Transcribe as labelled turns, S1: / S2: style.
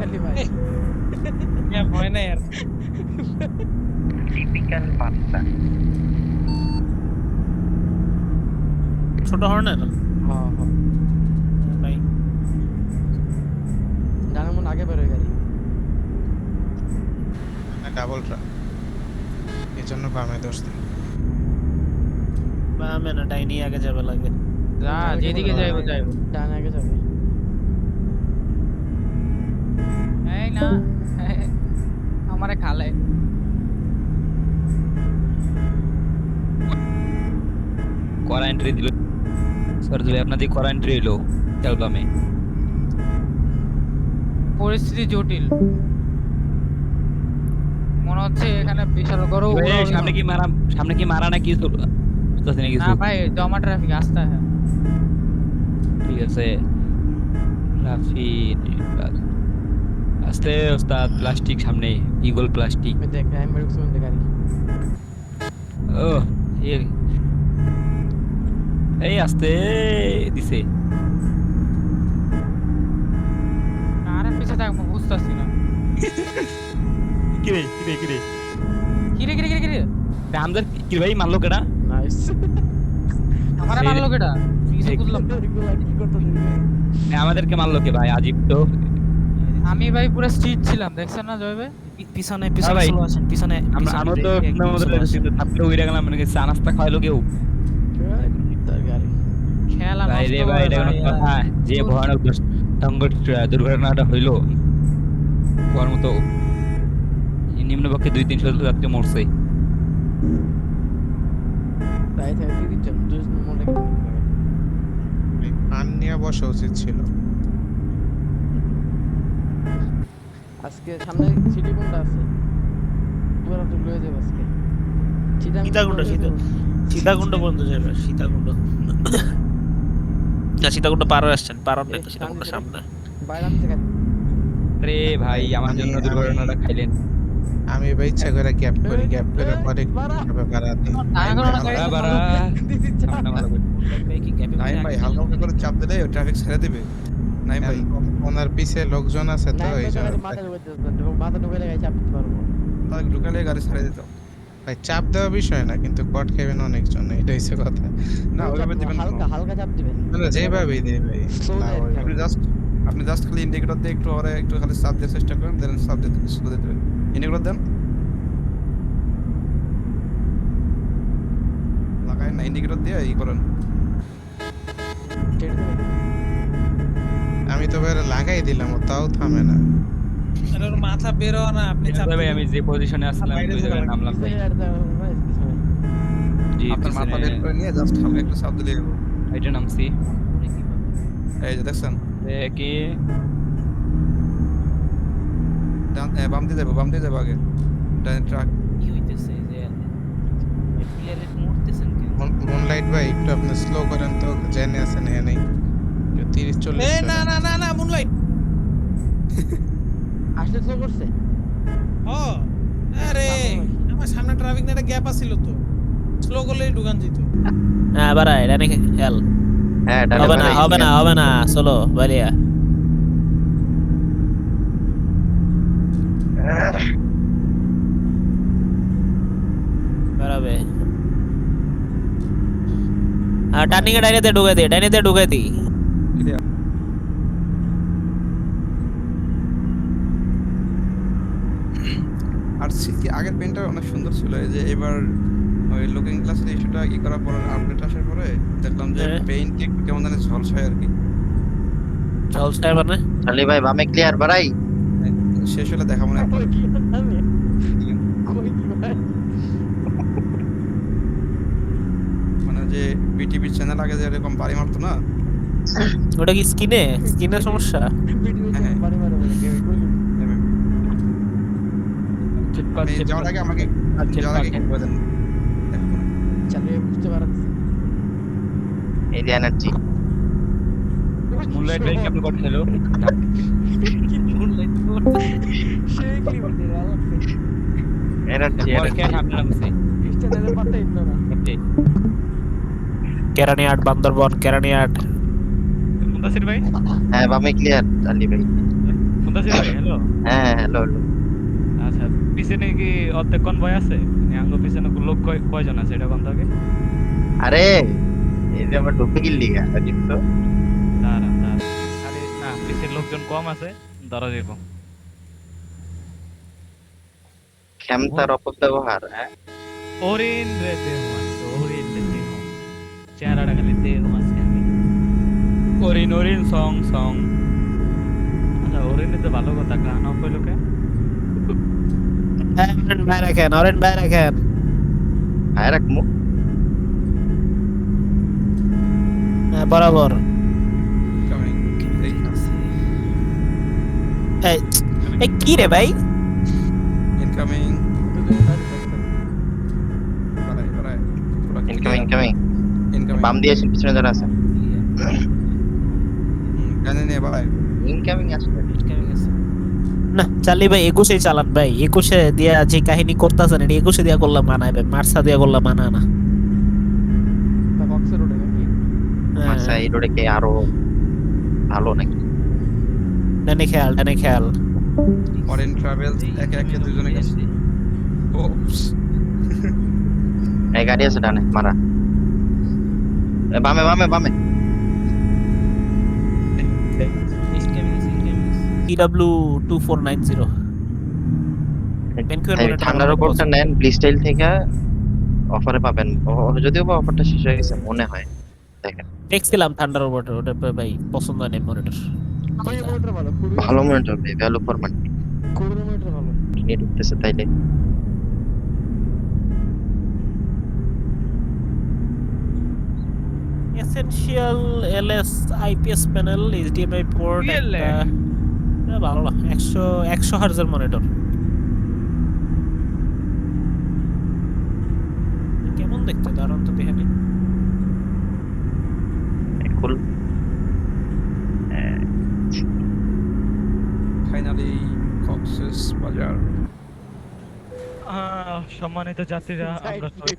S1: আলী ভাই
S2: ভয় নাই আর
S3: টিপিক্যাল পাস্তা
S4: ছোট হর্নের
S1: হ্যাঁ হ্যাঁ
S4: ভাই
S1: ডানে মন আগে বের হয়ে গাড়ি
S5: ডাবল ট্রাক এই জন্য বামে দোষ দিই
S4: বামে না ডাইনি আগে যাবে লাগে
S2: যা যেদিকে যাইবো যাইবো
S1: ডানে আগে যাবে
S2: এই না আমারে খালে
S6: করা এন্ট্রি দিল স্যার যদি আপনাদের করা এন্ট্রি এলো অ্যালবামে
S2: পরিস্থিতি জটিল মনে হচ্ছে এখানে বিশাল বড়
S6: সামনে কি মারা না কি বুঝতেছি না কিছু
S2: না ভাই জমা ট্রাফিক আসতে হ্যাঁ
S6: ঠিক আছে রাফি আস্তে ওস্তাদ প্লাস্টিক সামনে ইগল প্লাস্টিক
S1: দেখ আমি বের করছি গাড়ি
S6: ও এই আস্তে দিছে
S2: আরে পিছে থাকবো বুঝতাছি না
S6: কিরে
S2: কিরে
S6: আমাদের কি ভাই মারলো কেডা
S1: নাইস
S2: আমারে মারলো কেডা কিছু বুঝলাম না
S1: কি করতে
S6: আমাদেরকে মারলো কে ভাই আজিব তো
S2: আমি ভাই পুরো স্ট্রিট ছিলাম দেখছেন না জয় ভাই
S4: পিছনে
S6: ভাই,
S4: স্লো আছেন পিছনে
S6: আমরা তো থাকতে উইরা গেলাম মানে চা নাস্তা খাইলো কেউ
S1: তার গাড়ি
S2: খেলা
S6: ভাই রে
S2: নষ্ট
S6: ভাই এটা কোনো
S2: ভাই,
S6: কথা যে ভয়ানক দুর্ঘটনাটা হইলো কোয়ার মতো নিম্নপক্ষে 2-300 যাত্রী মরছে
S1: তাই থাকি দিচ্ছেন দুই মনে
S5: পান নিয়ে বসা উচিত ছিল
S1: আজকে সামনে সিটি কোনটা আছে পুরো তো লয়ে যাবে আজকে
S4: সীতাকুণ্ড পর্যন্ত যাবে সীতাকুণ্ড না সীতাকুণ্ড পার হয়ে আসছেন পার হন তো সীতাকুণ্ড সামনে
S1: বাইরে থেকে
S6: রে ভাই আমার জন্য দুর্ঘটনাটা খাইলেন
S5: আমি ভাই ইচ্ছা করে গ্যাপ করে পরে বাড়াতে
S7: নাইম ভাই হালকা হালকা করে চাপ দিলে ট্রাফিক ছেড়ে দিবে নাইম ভাই
S5: ওনার পিছে লোকজন আছে তো এই জন্য
S1: মাথা ঢুকে লাগাই চাপ দিতে পারবো
S7: তাহলে ঢুকালে গাড়ি ছেড়ে দিত
S5: ভাই চাপ দেওয়া বিষয় না কিন্তু কট খাবেন অনেকজন এটাই হচ্ছে কথা
S7: না ওইভাবে দিবেন
S1: হালকা হালকা চাপ দিবেন
S5: মানে যেভাবেই দেয় ভাই না,
S7: আপনি জাস্ট খালি ইন্ডিকেটর দিয়ে একটু ওরে একটু খালি চাপ দেওয়ার চেষ্টা করেন দেন চাপ দিতে শুরু দিতে দেবেন ইন্ডিকেটর দেন লাগাই না ইন্ডিকেটর দিয়ে ই করেন
S5: আমি তো বের লাগাই দিলাম ও তাও থামে না
S2: আরে ওর মাথা বের হওয়া না আপনি চাপ
S6: ভাই আমি যে পজিশনে আসলাম ওই জায়গায় নামলাম ভাই জি
S7: আপনার মাথা বের করে নিয়ে জাস্ট হালকা একটু চাপ দিলে
S6: এটা নামছি
S7: এই যে দেখছেন
S6: কি
S7: বাম দিয়ে যাবো আগে ট্রাক
S4: কি হইতেছে যে ক্লিয়ারলি মুড়তেছেন কি
S5: মুনলাইট ভাই একটু আপনি স্লো করেন তো জেনে আছেন হ্যাঁ নেই 30-40
S2: না মুনলাইট
S1: আসলে স্লো করছে
S2: আরে আমার সামনে ট্রাফিক না একটা গ্যাপ আছিল তো স্লো করলেই ঢুকান যেত
S4: হ্যাঁ বাড়া এটা নাকি হেল
S3: হ্যাঁ
S4: হবে না চলো বালিয়া বেরাবে টার্নিং এ ডাইনেতে ঢুকে দি
S7: আর কি আগের পেনটা অনেক সুন্দর ছিল এই যে এবার ওই লুকিং গ্লাসের ইস্যুটা ই করার পর আপডেট আসার পরে দেখলাম যে পেইন্ট একটু কেমন জানি ঝলসায় আর কি
S4: ঝলসায় মানে
S3: আলী ভাই বামে ক্লিয়ার বাড়াই
S7: শেষ হলে দেখাবো না মানে যে বিটিভি চ্যানেল আগে যে এরকম বাড়ি মারতো না
S4: ওটা কি স্কিনের সমস্যা
S7: যাওয়ার আগে আমাকে যাওয়ার আগে বলে দেন
S1: চালিয়ে বুঝতে পারছি
S3: এই যে এনার্জি
S6: মুনলাইট ভাই কি আপনি কত হলো
S1: সে কি বলতে
S3: এনার্জি
S6: পরে কে সামনে নামছে
S1: স্টেশনের পাতা ইন্ন না
S4: কেরানিয়াট বান্দরবন কেরানিয়াট
S6: মুনতাসির ভাই
S3: হ্যাঁ বামে ক্লিয়ার আলী ভাই
S6: মুদাসির ভাই হ্যালো।
S3: হ্যাঁ হ্যালো হ্যালো।
S6: আচ্ছা পিছনে কি অর্ধেক কনভয় আছে? মানে আঙ্গ পিছনে লোক কয়জন আছে এটা কোন থাকে?
S3: আরে এই যে আমার ঢুকে গেলি আজিব তো।
S6: দাঁড়ান দাঁড়ান। আরে না পিছের লোকজন কম আছে, ধরা যাবো।
S3: ক্ষমতার অপব্যবহার। হ্যাঁ
S6: ওরিন রে দেহ আছে, ওরিন রে দেহ। চেহারাটা খালি দেহ আছে আমি। ওরিন ওরিন সং সং। আচ্ছা ওরিনে তো ভালো কথা, গান অফ হইলো কে?
S8: অরেন ভাই রাখেন, অরেন ভাই রাখেন।
S3: আয় রাখমু।
S8: হ্যাঁ, বরাবর।
S7: Coming. এই
S8: এই এই কি রে ভাই?
S7: ইনকামিং।
S1: দুজন আছে, আছে।
S7: বাড়াই বাড়াই।
S3: Incoming incoming.
S7: ইনকামিং।
S3: বাম দিয়ে আসেন, পিছনে যারা আছে।
S7: জানি না বাড়াই।
S3: ইনকামিং আসলে
S4: ইনকামিং আছে।
S8: না চালি ভাই 21 চালান ভাই, 21 দিয়া যে কাহিনী করতেছেন এটা 21 দিয়া করলে মানায় ভাই, মার্সা দিয়া করলে মানায় না।
S1: তা বক্সের ওটা নাকি?
S8: হ্যাঁ,
S3: আচ্ছা এই রোডে কে আরো ভালো নাকি?
S8: ডানে খেয়াল, ডানে খেয়াল।
S7: অরেন ট্রাভেলস একে একে দুজনে গেছে। ওপস।
S3: এই গাড়ি আছে ডানে মারা। বামে বামে বামে।
S4: ইনকামিং আছে, ইনকামিং আছে।
S8: TW 2490 ভ্যানকুভার
S3: এই
S8: মনে
S3: ঠান্ডার উপরটা নেন ব্লিস্টাইল থেকে, অফারে পাবেন। যদিও বা অফারটা শেষ হয়ে গেছে মনে হয়। দেখেন
S8: দেখছিলাম থান্ডার ওভার, ওটা ভাই পছন্দ নেই মনিটর।
S1: খুবই মনিটর ভালো, খুবই
S3: ভালো মনে হবে, ভ্যালু ফর মানি।
S1: খুবই মনিটর ভালো।
S3: নেট উঠতেছে তাইলে।
S8: Essential LS IPS panel, HDMI port,
S6: Really?
S8: একটা ভালো না, 100 হার্জের মনিটর। কেমন দেখতে দারুণ তো দেখে নেই।
S3: কুল।
S7: ফাইনালি কক্সেস বাজার।
S6: সম্মানিত যাত্রীরা, আমরা
S1: Side view.